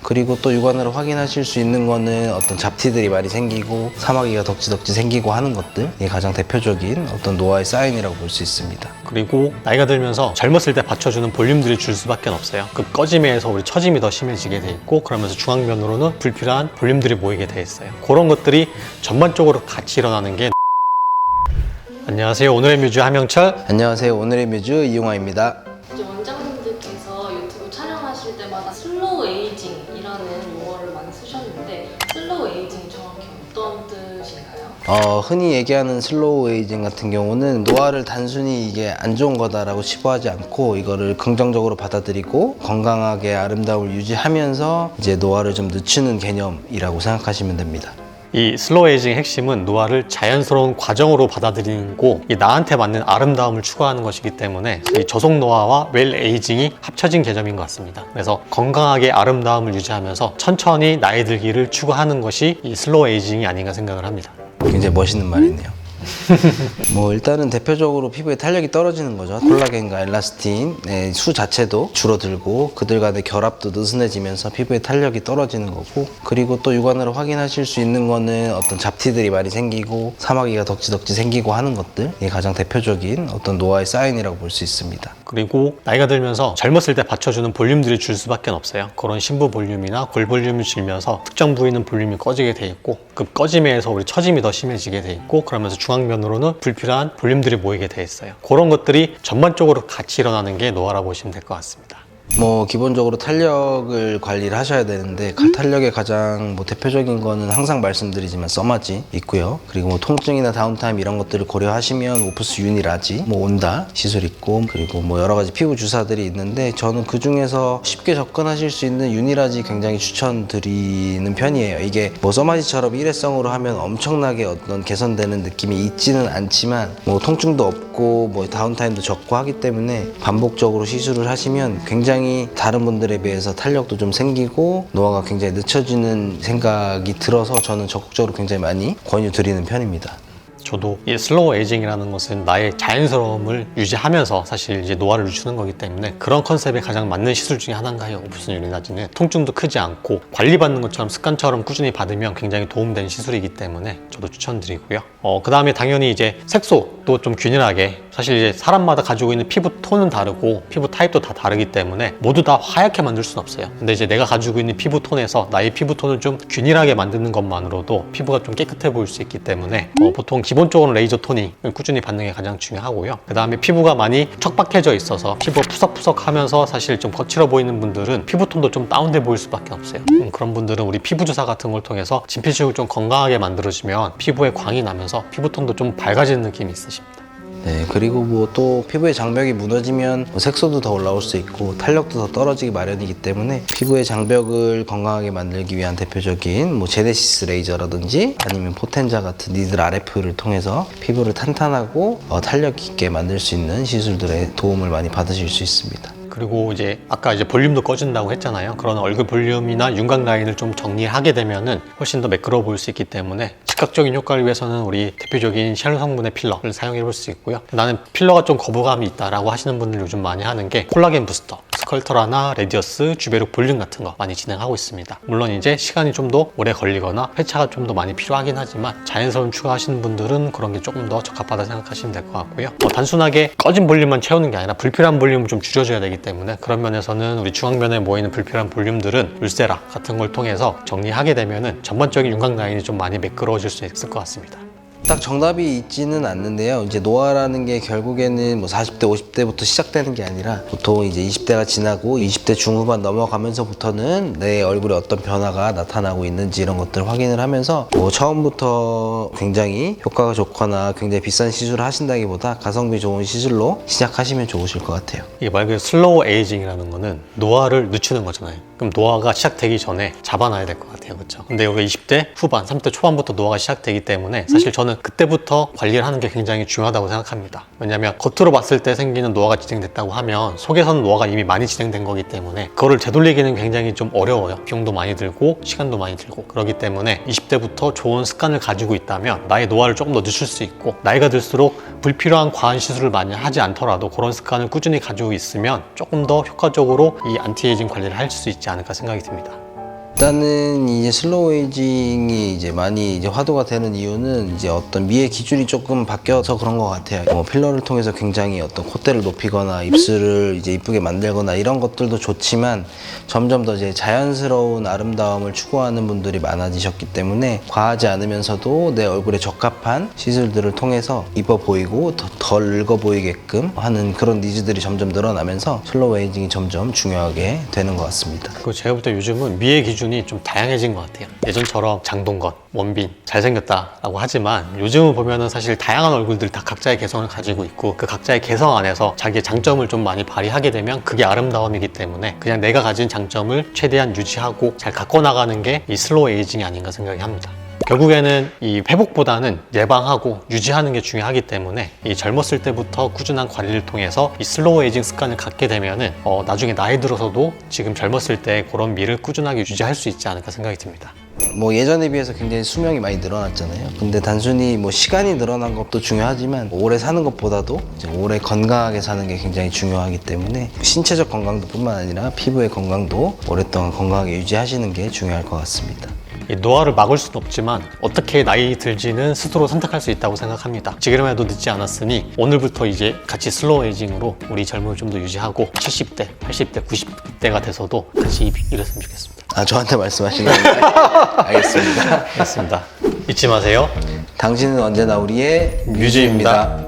그리고 또 육안으로 확인하실 수 있는 거는 어떤 잡티들이 많이 생기고 사마귀가 덕지덕지 생기고 하는 것들, 이게 가장 대표적인 어떤 노화의 사인이라고 볼 수 있습니다. 그리고 나이가 들면서 젊었을 때 받쳐주는 볼륨들이 줄 수밖에 없어요. 그 꺼짐에서 우리 처짐이 더 심해지게 돼 있고, 그러면서 중앙면으로는 불필요한 볼륨들이 모이게 돼 있어요. 그런 것들이 전반적으로 같이 일어나는 게 안녕하세요. 오늘의 뮤즈 하명철. 안녕하세요. 오늘의 뮤즈 이용화입니다. 이제 원장님들께서 유튜브 촬영하실 때마다 슬로우 에이징이라는 용어를 많이 쓰셨는데 슬로우 에이징이 정확히 어떤 뜻인가요? 흔히 얘기하는 슬로우 에이징 같은 경우는 노화를 단순히 이게 안 좋은 거다라고 치부하지 않고 이거를 긍정적으로 받아들이고 건강하게 아름다움을 유지하면서 이제 노화를 좀 늦추는 개념이라고 생각하시면 됩니다. 이 슬로우 에이징의 핵심은 노화를 자연스러운 과정으로 받아들이고 나한테 맞는 아름다움을 추구하는 것이기 때문에 이 저속 노화와 웰 에이징이 합쳐진 개념인 것 같습니다. 그래서 건강하게 아름다움을 유지하면서 천천히 나이 들기를 추구하는 것이 이 슬로우 에이징이 아닌가 생각을 합니다. 굉장히 멋있는 말이네요. 뭐 일단은 대표적으로 피부의 탄력이 떨어지는 거죠. 콜라겐과 엘라스틴의 수 자체도 줄어들고 그들 간의 결합도 느슨해지면서 피부의 탄력이 떨어지는 거고, 그리고 또 육안으로 확인하실 수 있는 거는 어떤 잡티들이 많이 생기고 사마귀가 덕지덕지 생기고 하는 것들, 이게 가장 대표적인 어떤 노화의 사인이라고 볼 수 있습니다. 그리고 나이가 들면서 젊었을 때 받쳐주는 볼륨들이 줄 수밖에 없어요. 그런 심부 볼륨이나 골 볼륨이 줄면서 특정 부위는 볼륨이 꺼지게 돼 있고, 그 꺼짐에 의해서 우리 처짐이 더 심해지게 돼 있고, 그러면서 중앙면으로는 불필요한 볼륨들이 모이게 돼 있어요. 그런 것들이 전반적으로 같이 일어나는 게 노화라고 보시면 될 것 같습니다. 뭐 기본적으로 탄력을 관리를 하셔야 되는데 탄력의 가장 대표적인 거는 항상 말씀드리지만 써마지 있고요. 그리고 뭐 통증이나 다운타임 이런 것들을 고려하시면 오프스 유니라지, 뭐 온다 시술 있고, 그리고 뭐 여러 가지 피부 주사들이 있는데 저는 그 중에서 쉽게 접근하실 수 있는 유니라지 굉장히 추천드리는 편이에요. 이게 뭐 써마지처럼 일회성으로 하면 엄청나게 어떤 개선되는 느낌이 있지는 않지만 뭐 통증도 없고 뭐 다운타임도 적고 하기 때문에 반복적으로 시술을 하시면 굉장히 다른 분들에 비해서 탄력도 좀 생기고 노화가 굉장히 늦춰지는 생각이 들어서 저는 적극적으로 굉장히 많이 권유드리는 편입니다. 저도 이 슬로우 에이징이라는 것은 나의 자연스러움을 유지하면서 사실 이제 노화를 늦추는 거기 때문에 그런 컨셉에 가장 맞는 시술 중에 하나인가요? 오프스 유니라지는 통증도 크지 않고 관리받는 것처럼 습관처럼 꾸준히 받으면 굉장히 도움되는 시술이기 때문에 저도 추천드리고요. 그 다음에 당연히 이제 색소도 좀 균일하게, 사실 이제 사람마다 가지고 있는 피부 톤은 다르고 피부 타입도 다 다르기 때문에 모두 다 하얗게 만들 수는 없어요. 근데 이제 내가 가지고 있는 피부 톤에서 나의 피부 톤을 좀 균일하게 만드는 것만으로도 피부가 좀 깨끗해 보일 수 있기 때문에 보통 기본적으로 레이저 토닝을 꾸준히 받는 게 가장 중요하고요. 그 다음에 피부가 많이 척박해져 있어서 피부가 푸석푸석 하면서 사실 좀 거칠어 보이는 분들은 피부톤도 좀 다운돼 보일 수밖에 없어요. 그런 분들은 우리 피부주사 같은 걸 통해서 진피층을 좀 건강하게 만들어주면 피부에 광이 나면서 피부톤도 좀 밝아지는 느낌이 있으십니다. 네, 그리고 뭐 또 피부의 장벽이 무너지면 뭐 색소도 더 올라올 수 있고 탄력도 더 떨어지기 마련이기 때문에 피부의 장벽을 건강하게 만들기 위한 대표적인 뭐 제네시스 레이저라든지 아니면 포텐자 같은 니들 RF를 통해서 피부를 탄탄하고 탄력 있게 만들 수 있는 시술들의 도움을 많이 받으실 수 있습니다. 그리고 이제 아까 이제 볼륨도 꺼진다고 했잖아요. 그런 얼굴 볼륨이나 윤곽 라인을 좀 정리하게 되면은 훨씬 더 매끄러워 보일 수 있기 때문에 즉각적인 효과를 위해서는 우리 대표적인 샬롯 성분의 필러를 사용해 볼 수 있고요. 나는 필러가 좀 거부감이 있다라고 하시는 분들 요즘 많이 하는 게 콜라겐 부스터, 스컬터라나 레디어스, 주베룩 볼륨 같은 거 많이 진행하고 있습니다. 물론 이제 시간이 좀 더 오래 걸리거나 회차가 좀 더 많이 필요하긴 하지만 자연스러움 추구하시는 분들은 그런 게 조금 더 적합하다 생각하시면 될 것 같고요. 단순하게 꺼진 볼륨만 채우는 게 아니라 불필요한 볼륨을 좀 줄여줘야 되기 때문에 그런 면에서는 우리 중앙면에 모이는 불필요한 볼륨들은 울세라 같은 걸 통해서 정리하게 되면은 전반적인 윤곽 라인이 좀 많이 매끄러워질 수 있을 것 같습니다. 딱 정답이 있지는 않는데요. 이제 노화라는 게 결국에는 뭐 40대, 50대부터 시작되는 게 아니라 보통 이제 20대가 지나고 20대 중후반 넘어가면서부터는 내 얼굴에 어떤 변화가 나타나고 있는지 이런 것들을 확인을 하면서 뭐 처음부터 굉장히 효과가 좋거나 굉장히 비싼 시술을 하신다기보다 가성비 좋은 시술로 시작하시면 좋으실 것 같아요. 이게 말 그대로 슬로우 에이징이라는 거는 노화를 늦추는 거잖아요. 그럼 노화가 시작되기 전에 잡아놔야 될 것 같아요. 그렇죠? 근데 우리가 20대 후반, 30대 초반부터 노화가 시작되기 때문에 사실 저는 그때부터 관리를 하는 게 굉장히 중요하다고 생각합니다. 왜냐하면 겉으로 봤을 때 생기는 노화가 진행됐다고 하면 속에서는 노화가 이미 많이 진행된 거기 때문에 그거를 되돌리기는 굉장히 좀 어려워요. 비용도 많이 들고 시간도 많이 들고 그렇기 때문에 20대부터 좋은 습관을 가지고 있다면 나의 노화를 조금 더 늦출 수 있고, 나이가 들수록 불필요한 과한 시술을 많이 하지 않더라도 그런 습관을 꾸준히 가지고 있으면 조금 더 효과적으로 이 안티에이징 관리를 할 수 있지 않을까 생각이 듭니다. 일단은 이제 슬로우 에이징이 이제 많이 이제 화두가 되는 이유는 이제 어떤 미의 기준이 조금 바뀌어서 그런 것 같아요. 뭐 필러를 통해서 굉장히 어떤 콧대를 높이거나 입술을 이제 이쁘게 만들거나 이런 것들도 좋지만 점점 더 이제 자연스러운 아름다움을 추구하는 분들이 많아지셨기 때문에 과하지 않으면서도 내 얼굴에 적합한 시술들을 통해서 이뻐 보이고 덜 늙어 보이게끔 하는 그런 니즈들이 점점 늘어나면서 슬로우 에이징이 점점 중요하게 되는 것 같습니다. 그리고 제가 볼 때 요즘은 미의 기준이 좀 다양해진 것 같아요. 예전처럼 장동건, 원빈, 잘생겼다라고 하지만 요즘은 보면은 사실 다양한 얼굴들이 다 각자의 개성을 가지고 있고 그 각자의 개성 안에서 자기의 장점을 좀 많이 발휘하게 되면 그게 아름다움이기 때문에 그냥 내가 가진 장점을 최대한 유지하고 잘 갖고 나가는 게 이 슬로우 에이징이 아닌가 생각이 합니다. 결국에는 이 회복보다는 예방하고 유지하는 게 중요하기 때문에 이 젊었을 때부터 꾸준한 관리를 통해서 이 슬로우 에이징 습관을 갖게 되면은 나중에 나이 들어서도 지금 젊었을 때 그런 미를 꾸준하게 유지할 수 있지 않을까 생각이 듭니다. 뭐 예전에 비해서 굉장히 수명이 많이 늘어났잖아요. 근데 단순히 뭐 시간이 늘어난 것도 중요하지만 오래 사는 것보다도 이제 오래 건강하게 사는 게 굉장히 중요하기 때문에 신체적 건강도 뿐만 아니라 피부의 건강도 오랫동안 건강하게 유지하시는 게 중요할 것 같습니다. 이 노화를 막을 수는 없지만 어떻게 나이 들지는 스스로 선택할 수 있다고 생각합니다. 지금이라도 늦지 않았으니 오늘부터 이제 같이 슬로우 에이징으로 우리 젊음을 좀 더 유지하고 70대, 80대, 90대가 돼서도 같이 이랬으면 좋겠습니다. 아, 저한테 말씀하시는 건가요? 알겠습니다. 알겠습니다. 잊지 마세요. 당신은 언제나 우리의 뮤즈입니다.